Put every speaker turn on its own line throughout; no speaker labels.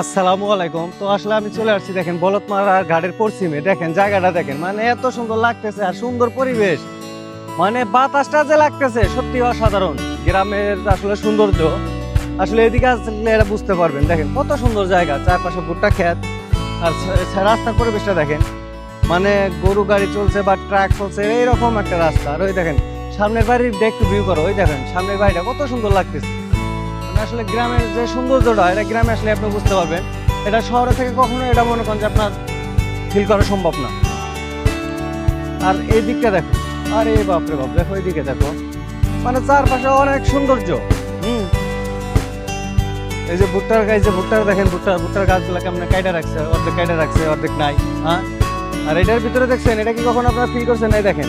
আসসালামু আলাইকুম। তো আসলে আমি চলে আসছি, দেখেন বলতমারা ঘাটের পশ্চিমে, দেখেন জায়গাটা দেখেন, মানে এত সুন্দর লাগতেছে আর সুন্দর পরিবেশ, মানে বাতাসটা যে লাগতেছে সত্যি অসাধারণ। গ্রামের আসলে সৌন্দর্য আসলে এদিকে আসলে এরা বুঝতে পারবেন। দেখেন কত সুন্দর জায়গা, চারপাশে ভুট্টা ক্ষেত আর রাস্তার পরিবেশটা দেখেন, মানে গরু গাড়ি চলছে বা ট্রাক চলছে এইরকম একটা রাস্তা। আর ওই দেখেন সামনের বাড়ির একটু ভিউ করো, ওই দেখেন সামনের বাড়িটা কত সুন্দর লাগতেছে। মানে আসলে গ্রামের যে সৌন্দর্যটা, এটা গ্রামে আসলে আপনি বুঝতে পারবেন। এটা শহরে থেকে কখনো এটা মনে করেন যে আপনার ফিল করা সম্ভব না। আর এই দিকটা দেখো, আরে বাপরে বাপ, দেখো এই দিকে দেখো, মানে চারপাশে অনেক সৌন্দর্য। হুম, এই যে ভুট্টার গাছ, যে ভুট্টার দেখেন, ভুট্টার গাছগুলো কেমন কাইটা রাখছে, অর্ধেক কাইটা রাখছে অর্ধেক নাই। হ্যাঁ, আর এটার ভিতরে দেখছেন, এটা কি কখনো আপনারা ফিল করছেন? এই দেখেন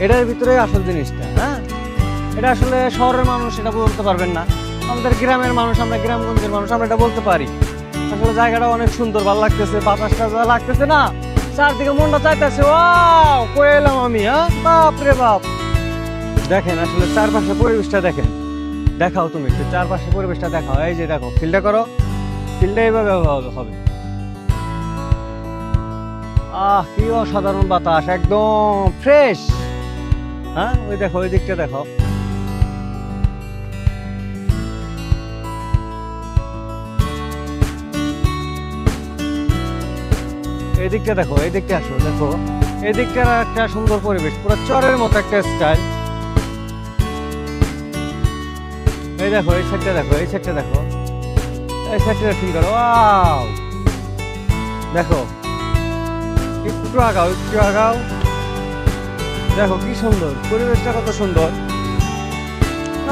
এটার ভিতরে আসল জিনিসটা। হ্যাঁ, এটা আসলে শহরের মানুষ এটা বলতে পারবেন না, আমাদের গ্রামের মানুষ, আমরা গ্রামগঞ্জের মানুষ, আমরা এটা বলতে পারি। আসলে জায়গাটা অনেক সুন্দর, ভালো লাগতেছে, বাতাসটা যা লাগতেছে না, চারদিকে মনটা চাইতেছে ওয়াও কই এলাম আমি। হ্যাঁ, বাপ রে বাপ, দেখেন আসলে চারপাশে পরিবেশটা দেখেন। দেখাও তুমি একটু চারপাশে পরিবেশটা দেখাও, এই যে দেখো ফিল্ডটা করো, ফিল্ডটা এইভাবে হবে। কি অসাধারণ বাতাস, একদম ফ্রেশ। হ্যাঁ, ওই দেখো ওই দিকটা দেখো, এই দিকটা দেখো, এই দিকটা আসো, দেখো এই দিকটার একটা সুন্দর পরিবেশ, পুরো চরের মতো একটা স্টাইল। এই দেখো এই সাইডটা দেখো, এই সাইডটা দেখো, এই সাইডটা ফিল করো, ওয়াও দেখো, একটু আগাও একটু আগাও, দেখো কি সুন্দর পরিবেশটা, কত সুন্দর,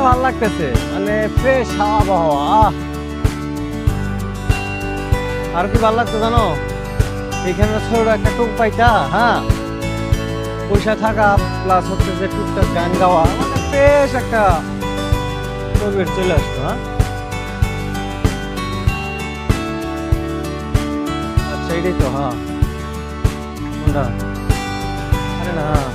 ভালো লাগতেছে, মানে ফ্রেশ আবহাওয়া। আর কি ভালো লাগতো জানো, এখানে ছোট একটা টুক পাইতা, হ্যাঁ, পয়সা থাকা প্লাস হচ্ছে যে টুকটাক গান গাওয়া, মানে বেশ একটা পরিবেশ চলে আসতো। হ্যাঁ, আচ্ছা এটাই তো, হ্যাঁ কোনটা, আরে না, হ্যাঁ